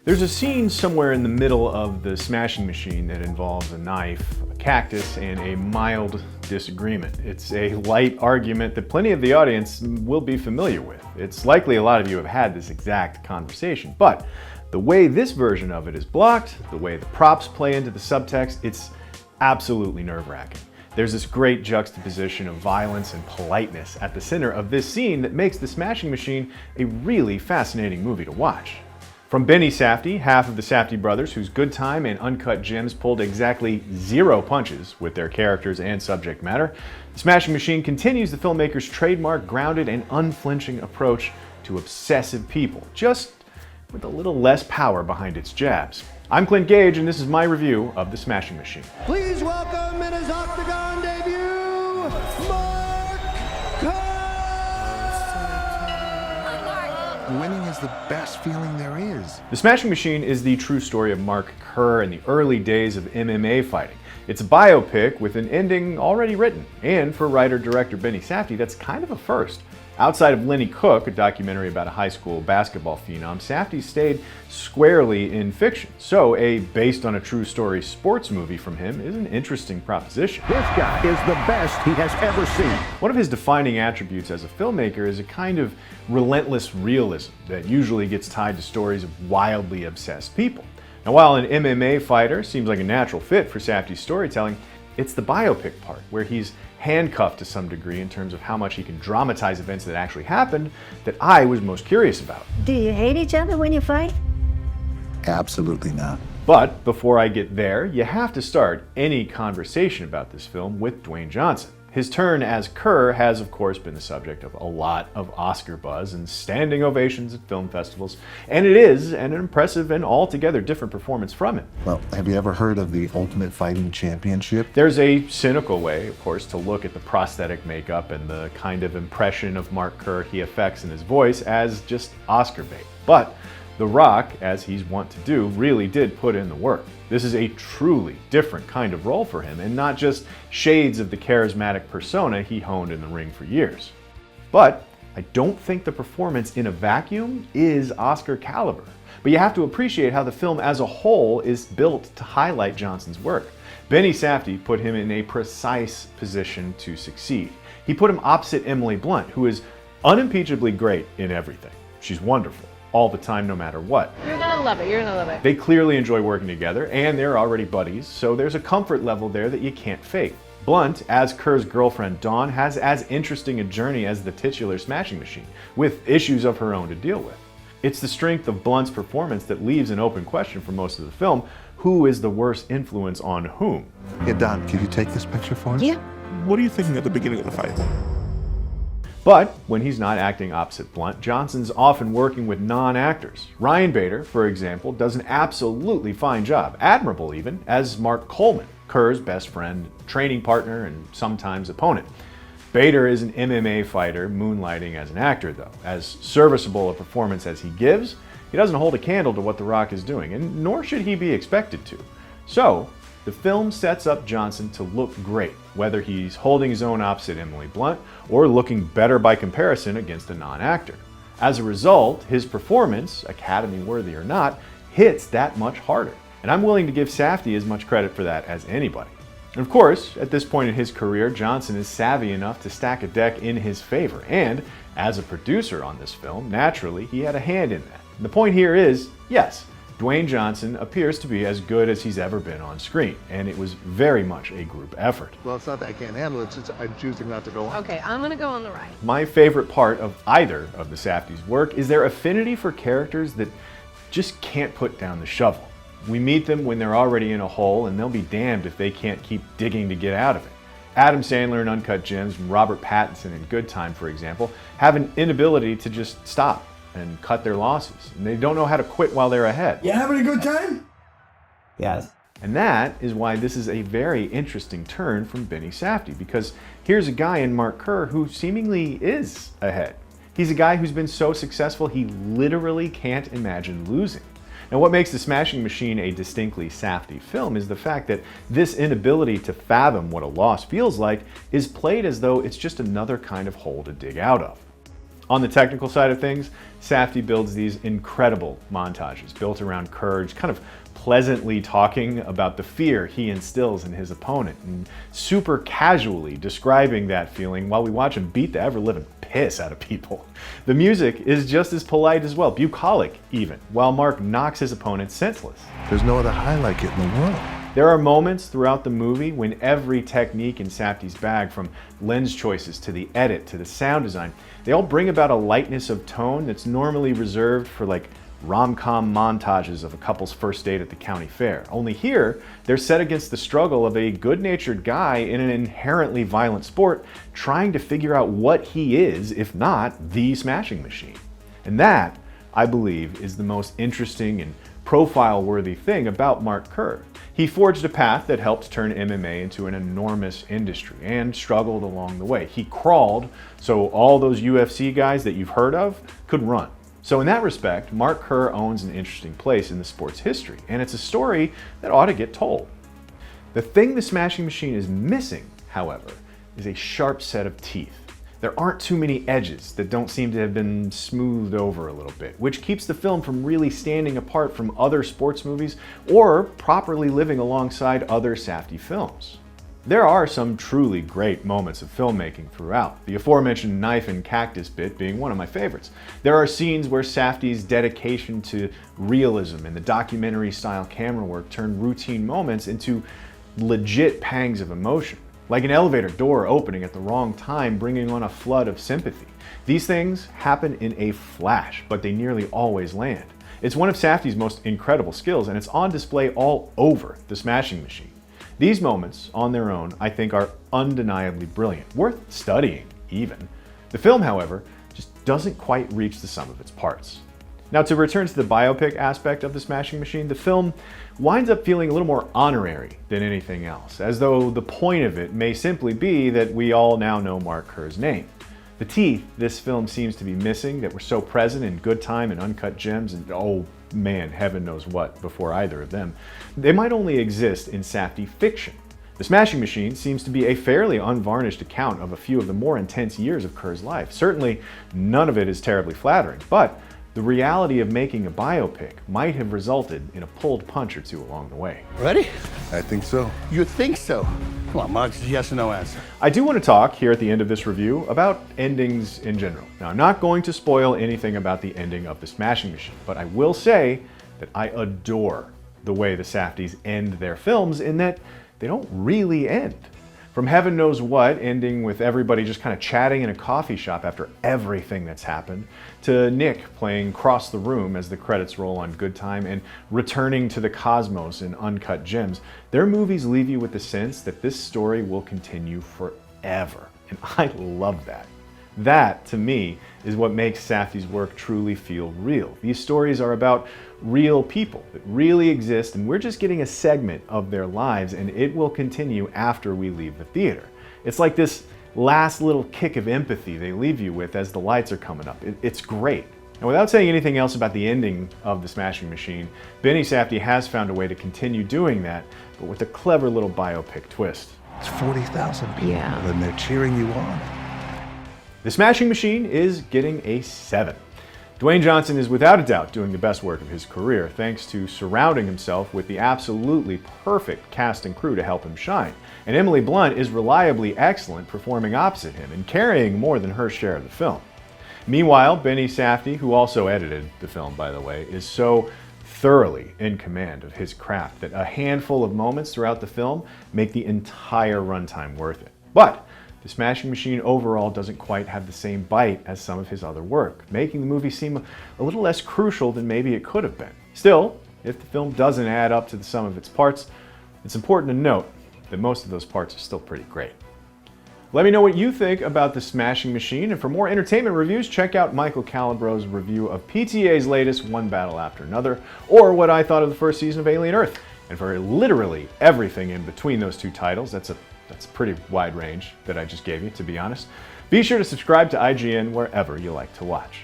There's a scene somewhere in the middle of the smashing machine that involves a knife, a cactus, and a mild disagreement. It's a light argument that plenty of the audience will be familiar with. It's likely a lot of you have had this exact conversation, but the way this version of it is blocked, the way the props play into the subtext, it's absolutely nerve-wracking. There's this great juxtaposition of violence and politeness at the center of this scene that makes The Smashing Machine a really fascinating movie to watch. From Benny Safdie, half of the Safdie Brothers, whose Good Time and Uncut gems pulled exactly 0 punches with their characters and subject matter, The Smashing Machine continues the filmmaker's trademark, grounded and unflinching approach to obsessive people, just with a little less power behind its jabs. I'm Clint Gage, and this is my review of The Smashing Machine. Please welcome in his Octagon debut, Mark Kerr! Winning is the best feeling there is. The Smashing Machine is the true story of Mark Kerr in the early days of MMA fighting. It's a biopic with an ending already written, and for writer-director Benny Safdie, that's kind of a first. Outside of Lenny Cook, a documentary about a high school basketball phenom, Safdie stayed squarely in fiction. So a based on a true story sports movie from him is an interesting proposition. This guy is the best he has ever seen. One of his defining attributes as a filmmaker is a kind of relentless realism that usually gets tied to stories of wildly obsessed people. Now, while an MMA fighter seems like a natural fit for Safdie's storytelling, it's the biopic part, where he's handcuffed to some degree in terms of how much he can dramatize events that actually happened, that I was most curious about. Do you hate each other when you fight? Absolutely not. But before I get there, you have to start any conversation about this film with Dwayne Johnson. His turn as Kerr has, of course, been the subject of a lot of Oscar buzz and standing ovations at film festivals, and it is an impressive and altogether different performance from him. Well, have you ever heard of the Ultimate Fighting Championship? There's a cynical way, of course, to look at the prosthetic makeup and the kind of impression of Mark Kerr he affects in his voice as just Oscar bait. But The Rock, as he's wont to do, really did put in the work. This is a truly different kind of role for him, and not just shades of the charismatic persona he honed in the ring for years. But I don't think the performance in a vacuum is Oscar caliber. But you have to appreciate how the film as a whole is built to highlight Johnson's work. Benny Safdie put him in a precise position to succeed. He put him opposite Emily Blunt, who is unimpeachably great in everything. She's wonderful, all the time, no matter what. You're gonna love it, you're gonna love it. They clearly enjoy working together, and they're already buddies, so there's a comfort level there that you can't fake. Blunt, as Kerr's girlfriend Dawn, has as interesting a journey as the titular Smashing Machine, with issues of her own to deal with. It's the strength of Blunt's performance that leaves an open question for most of the film: who is the worst influence on whom? Hey, Don, can you take this picture for us? Yeah. What are you thinking at the beginning of the fight? But when he's not acting opposite Blunt, Johnson's often working with non-actors. Ryan Bader, for example, does an absolutely fine job, admirable even, as Mark Coleman, Kerr's best friend, training partner, and sometimes opponent. Bader is an MMA fighter moonlighting as an actor, though. As serviceable a performance as he gives, he doesn't hold a candle to what The Rock is doing, and nor should he be expected to. So, the film sets up Johnson to look great, whether he's holding his own opposite Emily Blunt or looking better by comparison against a non-actor. As a result, his performance, Academy-worthy or not, hits that much harder. And I'm willing to give Safdie as much credit for that as anybody. And of course, at this point in his career, Johnson is savvy enough to stack a deck in his favor. And as a producer on this film, naturally, he had a hand in that. And the point here is, yes, Dwayne Johnson appears to be as good as he's ever been on screen, and it was very much a group effort. Well, it's not that I can't handle it, it's I'm choosing not to go on. Okay, I'm gonna go on the right. My favorite part of either of the Safdie's work is their affinity for characters that just can't put down the shovel. We meet them when they're already in a hole, and they'll be damned if they can't keep digging to get out of it. Adam Sandler in Uncut Gems and Robert Pattinson in Good Time, for example, have an inability to just stop and cut their losses. And they don't know how to quit while they're ahead. You having a good time? Yes. And that is why this is a very interesting turn from Benny Safdie, because here's a guy in Mark Kerr who seemingly is ahead. He's a guy who's been so successful he literally can't imagine losing. And what makes The Smashing Machine a distinctly Safdie film is the fact that this inability to fathom what a loss feels like is played as though it's just another kind of hole to dig out of. On the technical side of things, Safdie builds these incredible montages built around courage, kind of pleasantly talking about the fear he instills in his opponent and super casually describing that feeling while we watch him beat the ever-living piss out of people. The music is just as polite as well, bucolic even, while Mark knocks his opponent senseless. There's no other high like it in the world. There are moments throughout the movie when every technique in Safdie's bag, from lens choices to the edit to the sound design, they all bring about a lightness of tone that's normally reserved for like rom-com montages of a couple's first date at the county fair. Only here, they're set against the struggle of a good-natured guy in an inherently violent sport trying to figure out what he is, if not the smashing machine. And that, I believe, is the most interesting and profile-worthy thing about Mark Kerr. He forged a path that helped turn MMA into an enormous industry and struggled along the way. He crawled so all those UFC guys that you've heard of could run. So in that respect, Mark Kerr owns an interesting place in the sport's history, and it's a story that ought to get told. The thing the smashing machine is missing, however, is a sharp set of teeth. There aren't too many edges that don't seem to have been smoothed over a little bit, which keeps the film from really standing apart from other sports movies or properly living alongside other Safdie films. There are some truly great moments of filmmaking throughout, the aforementioned knife and cactus bit being one of my favorites. There are scenes where Safdie's dedication to realism and the documentary-style camera work turn routine moments into legit pangs of emotion, like an elevator door opening at the wrong time, bringing on a flood of sympathy. These things happen in a flash, but they nearly always land. It's one of Safdie's most incredible skills, and it's on display all over the smashing machine. These moments, on their own, I think are undeniably brilliant, worth studying even. The film, however, just doesn't quite reach the sum of its parts. Now, to return to the biopic aspect of the smashing machine, the film winds up feeling a little more honorary than anything else, as though the point of it may simply be that we all now know Mark Kerr's name. The teeth this film seems to be missing that were so present in Good Time and Uncut Gems and, oh man, heaven knows what before either of them, they might only exist in Safdie fiction. The Smashing Machine seems to be a fairly unvarnished account of a few of the more intense years of Kerr's life. Certainly, none of it is terribly flattering, but the reality of making a biopic might have resulted in a pulled punch or two along the way. Ready? I think so. You think so? Come on, Mark, it's a yes or no answer. I do want to talk here at the end of this review about endings in general. Now, I'm not going to spoil anything about the ending of The Smashing Machine, but I will say that I adore the way the Safdies end their films in that they don't really end. From heaven knows what, ending with everybody just kind of chatting in a coffee shop after everything that's happened, to Nick playing Cross the Room as the credits roll on Good Time and returning to the cosmos in Uncut Gems, their movies leave you with the sense that this story will continue forever. And I love that. That, to me, is what makes Safdie's work truly feel real. These stories are about real people that really exist, and we're just getting a segment of their lives, and it will continue after we leave the theater. It's like this last little kick of empathy they leave you with as the lights are coming up. It's great. And without saying anything else about the ending of The Smashing Machine, Benny Safdie has found a way to continue doing that, but with a clever little biopic twist. It's 40,000 people, Yeah. and they're cheering you on. The Smashing Machine is getting a 7. Dwayne Johnson is without a doubt doing the best work of his career, thanks to surrounding himself with the absolutely perfect cast and crew to help him shine. And Emily Blunt is reliably excellent, performing opposite him and carrying more than her share of the film. Meanwhile, Benny Safdie, who also edited the film, by the way, is so thoroughly in command of his craft that a handful of moments throughout the film make the entire runtime worth it. But The Smashing Machine overall doesn't quite have the same bite as some of his other work, making the movie seem a little less crucial than maybe it could have been. Still, if the film doesn't add up to the sum of its parts, it's important to note that most of those parts are still pretty great. Let me know what you think about The Smashing Machine, and for more entertainment reviews, check out Michael Calabro's review of PTA's latest One Battle After Another, or what I thought of the first season of Alien Earth. And for literally everything in between those two titles, that's a pretty wide range that I just gave you, to be honest. Be sure to subscribe to IGN wherever you like to watch.